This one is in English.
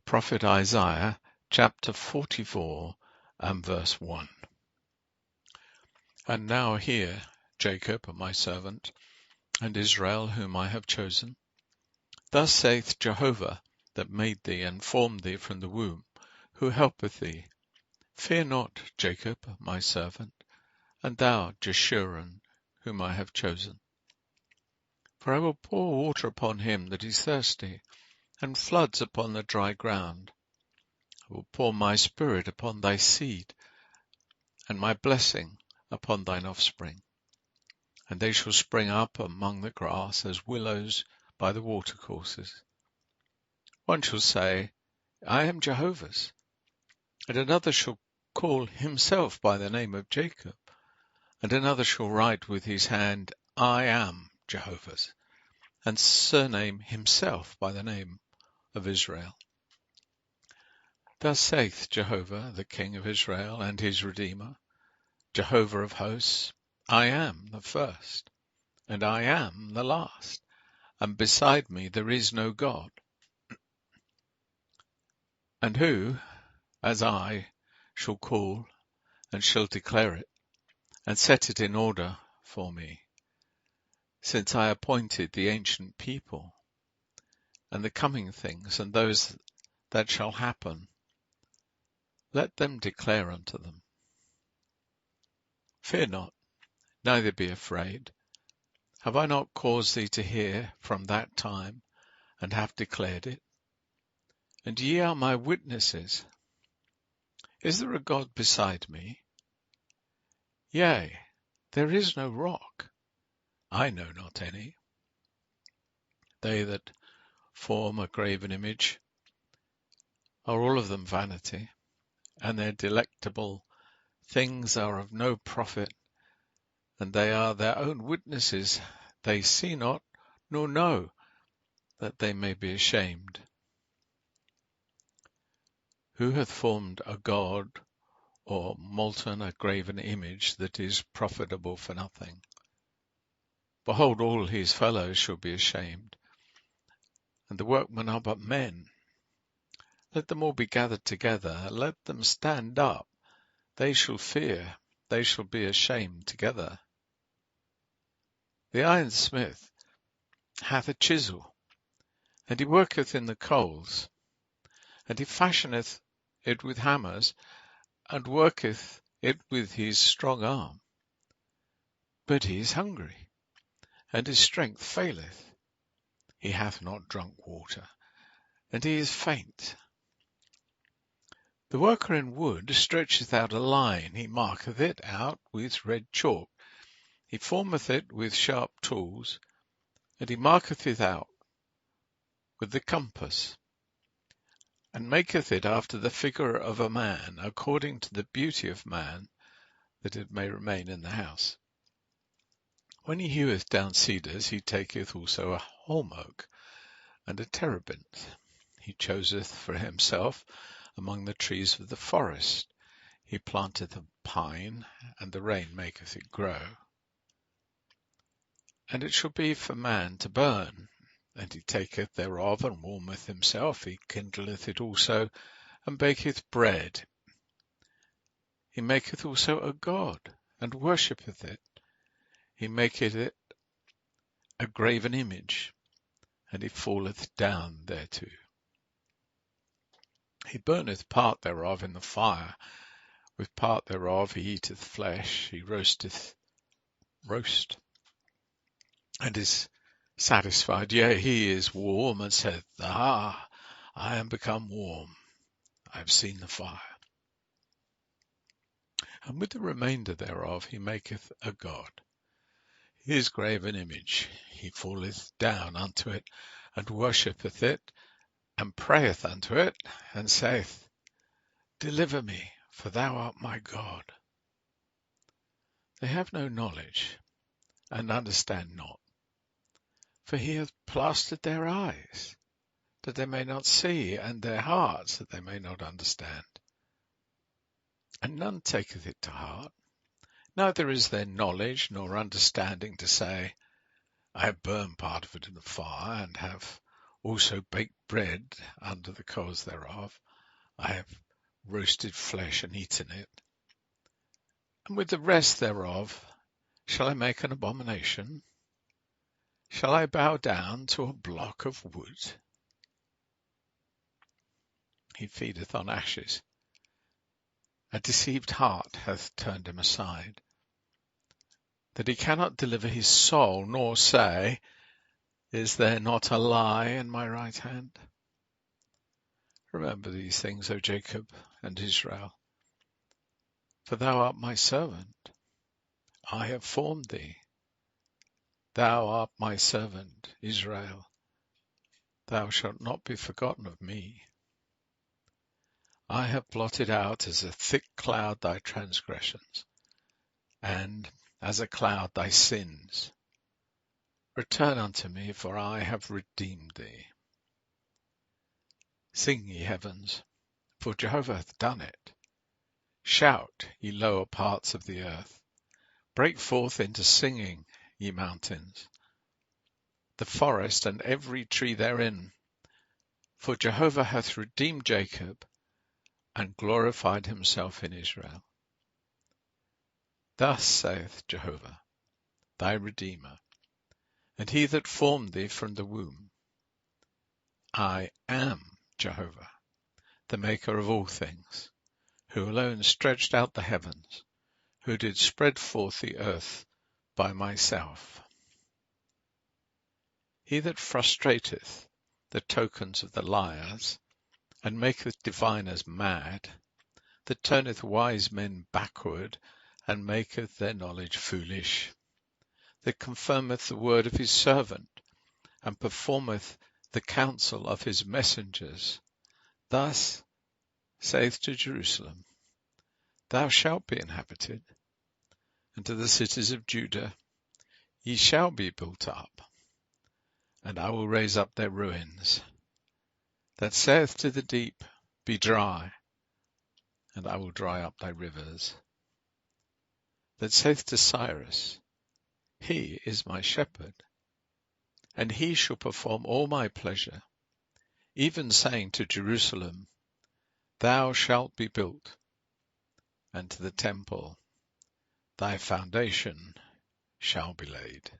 prophet Isaiah, chapter 44 and verse 1. And now hear, Jacob, my servant, and Israel, whom I have chosen. Thus saith Jehovah, that made thee and formed thee from the womb, who helpeth thee. Fear not, Jacob, my servant, and thou, Jeshurun, whom I have chosen. For I will pour water upon him that is thirsty, and floods upon the dry ground. I will pour my spirit upon thy seed, and my blessing upon thine offspring. And they shall spring up among the grass as willows by the watercourses. One shall say, I am Jehovah's, and another shall call himself by the name of Jacob, and another shall write with his hand, I am Jehovah's, and surname himself by the name of Israel. Thus saith Jehovah, the King of Israel and his Redeemer, Jehovah of hosts, I am the first, and I am the last, and beside me there is no God. And who, as I, shall call, and shall declare it, and set it in order for me, since I appointed the ancient people, and the coming things, and those that shall happen, let them declare unto them. Fear not, neither be afraid. Have I not caused thee to hear from that time, and have declared it? And ye are my witnesses. Is there a God beside me? Yea, there is no rock. I know not any. They that form a graven image are all of them vanity, and their delectable things are of no profit, and they are their own witnesses. They see not, nor know, that they may be ashamed. Who hath formed a god, or molten a graven image that is profitable for nothing? Behold, all his fellows shall be ashamed, and the workmen are but men. Let them all be gathered together, let them stand up. They shall fear, they shall be ashamed together. The ironsmith hath a chisel, and he worketh in the coals, and he fashioneth it with hammers, and worketh it with his strong arm. But he is hungry, and his strength faileth. He hath not drunk water, and he is faint. The worker in wood stretcheth out a line, he marketh it out with red chalk. He formeth it with sharp tools, and he marketh it out with the compass, and maketh it after the figure of a man, according to the beauty of man, that it may remain in the house. When he heweth down cedars, he taketh also a holm oak, and a terebinth. He chooseth for himself among the trees of the forest. He planteth a pine, and the rain maketh it grow. And it shall be for man to burn, and he taketh thereof, and warmeth himself. He kindleth it also, and baketh bread. He maketh also a god, and worshippeth it. He maketh it a graven image, and he falleth down thereto. He burneth part thereof in the fire, with part thereof he eateth flesh, he roasteth roast, and is satisfied. Yea, he is warm, and saith, I am become warm, I have seen the fire. And with the remainder thereof he maketh a god, his graven image. He falleth down unto it, and worshippeth it, and prayeth unto it, and saith, Deliver me, for thou art my God. They have no knowledge, and understand not. For he hath plastered their eyes, that they may not see, and their hearts, that they may not understand. And none taketh it to heart, neither is there knowledge nor understanding to say, I have burned part of it in the fire, and have also baked bread under the coals thereof. I have roasted flesh and eaten it. And with the rest thereof shall I make an abomination? Shall I bow down to a block of wood? He feedeth on ashes. A deceived heart hath turned him aside, that he cannot deliver his soul, nor say, Is there not a lie in my right hand? Remember these things, O Jacob and Israel, for thou art my servant. I have formed thee. Thou art my servant, Israel. Thou shalt not be forgotten of me. I have blotted out as a thick cloud thy transgressions, and as a cloud thy sins. Return unto me, for I have redeemed thee. Sing, ye heavens, for Jehovah hath done it. Shout, ye lower parts of the earth. Break forth into singing, ye mountains, the forest and every tree therein. For Jehovah hath redeemed Jacob, and glorified himself in Israel. Thus saith Jehovah, thy Redeemer, and he that formed thee from the womb. I am Jehovah, the maker of all things, who alone stretched out the heavens, who did spread forth the earth by myself. He that frustrateth the tokens of the liars, and maketh diviners mad, that turneth wise men backward, and maketh their knowledge foolish, that confirmeth the word of his servant, and performeth the counsel of his messengers. Thus saith to Jerusalem, Thou shalt be inhabited, and to the cities of Judah, Ye shall be built up, and I will raise up their ruins. That saith to the deep, Be dry, and I will dry up thy rivers. That saith to Cyrus, He is my shepherd, and he shall perform all my pleasure, even saying to Jerusalem, Thou shalt be built, and to the temple, Thy foundation shall be laid.